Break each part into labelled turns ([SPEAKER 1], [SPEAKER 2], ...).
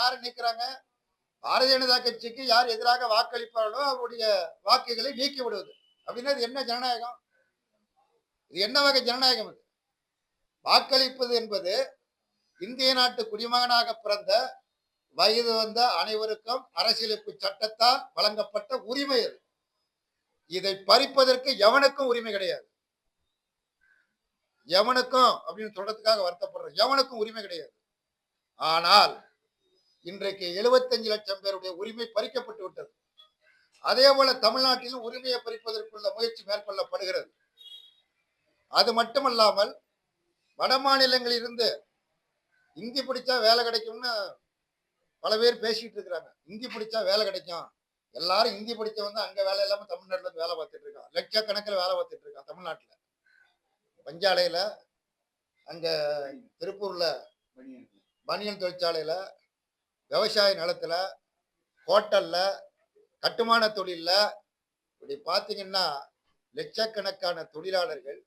[SPEAKER 1] யாரை நீக்கிறாங்க? பாரதிய ஜனதா கட்சிக்கு யார் எதிராக வாக்களிப்பார்களோ அவருடைய வாக்குகளை நீக்கி விடுவது. அப்படின்னா இது என்ன ஜனநாயகம்? இது என்ன வகை ஜனநாயகம் இது? வாக்களிப்பது என்பது இந்திய நாட்டு குடிமகனாக பிறந்த வயது வந்த அனைவருக்கும் அரசியலமைப்பு சட்டத்தால் வழங்கப்பட்ட உரிமை அது. இதை பறிப்பதற்கு எவனுக்கும் உரிமை கிடையாது. எவனுக்கும் அப்படின்னு சொல்றதுக்காக வருத்தப்படுறோம். எவனுக்கும் உரிமை கிடையாது. ஆனால் இன்றைக்கு 75 லட்சம் பேருடைய உரிமை பறிக்கப்பட்டு விட்டது. அதே போல தமிழ்நாட்டிலும் உரிமையை பறிப்பதற்குள்ள முயற்சி மேற்கொள்ளப்படுகிறது. அது மட்டுமல்லாமல் வட மாநிலங்களில் இருந்து இந்தி பிடிச்சா வேலை கிடைக்கும்னு பல பேர் பேசிட்டு இருக்கிறாங்க. இந்தி பிடிச்சா வேலை கிடைக்கும். எல்லாரும் இந்தி படிச்சவங்க அங்க வேலை இல்லாம தமிழ்நாட்டுல இருந்து வேலை பார்த்துட்டு இருக்கான். லட்சக்கணக்கில் வேலை பார்த்துட்டு இருக்கான் தமிழ்நாட்டுல. பஞ்சாலையில, அங்க திருப்பூர்ல பனியன் தொழிற்சாலையில, விவசாய நிலத்துல, ஹோட்டல்ல, கட்டுமான தொழில்ல இப்படி பாத்தீங்கன்னா லட்சக்கணக்கான தொழிலாளர்கள்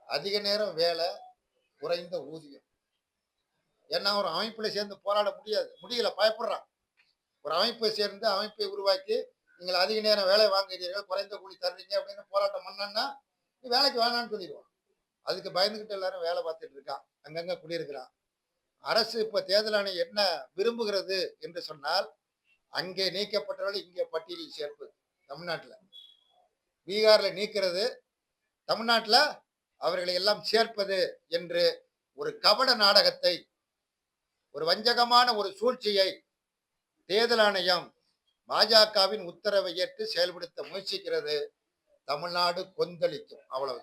[SPEAKER 1] அதிக நேரம் வேலை, குறைந்த ஊதியம். ஏன்னா ஒரு அமைப்புல சேர்ந்து போராட முடியல, பயப்படுறான். ஒரு அமைப்பை சேர்ந்து அமைப்பை உருவாக்கி நீங்கள் அதிக நேரம் வேலை வாங்குகிறீர்கள், குறைந்த கூலி தர்றீங்க அப்படின்னு போராட்டம் பண்ணா நீ வேலைக்கு வேணான்னு சொல்லிடுவான். அதுக்கு பயந்துகிட்டு எல்லாரும் வேலை பார்த்துட்டு இருக்கான், அங்கங்க குடியிருக்கிறான். அரசு இப்ப தேர்தல் ஆணையம் என்ன விரும்புகிறது என்று சொன்னால், அங்கே நீக்கப்பட்டவர்கள் இங்கே பட்டியலில் சேர்ப்பது. தமிழ்நாட்டில் பீகார்ல நீக்கிறது, தமிழ்நாட்டில் அவர்களை எல்லாம் சேர்ப்பது என்று ஒரு கபட நாடகத்தை, ஒரு வஞ்சகமான ஒரு சூழ்ச்சியை தேர்தல் ஆணையம் பாஜகவின் உத்தரவை ஏற்று செயல்படுத்த முயற்சிக்கிறது. தமிழ்நாடு கொந்தளிக்கும். அவ்வளவு.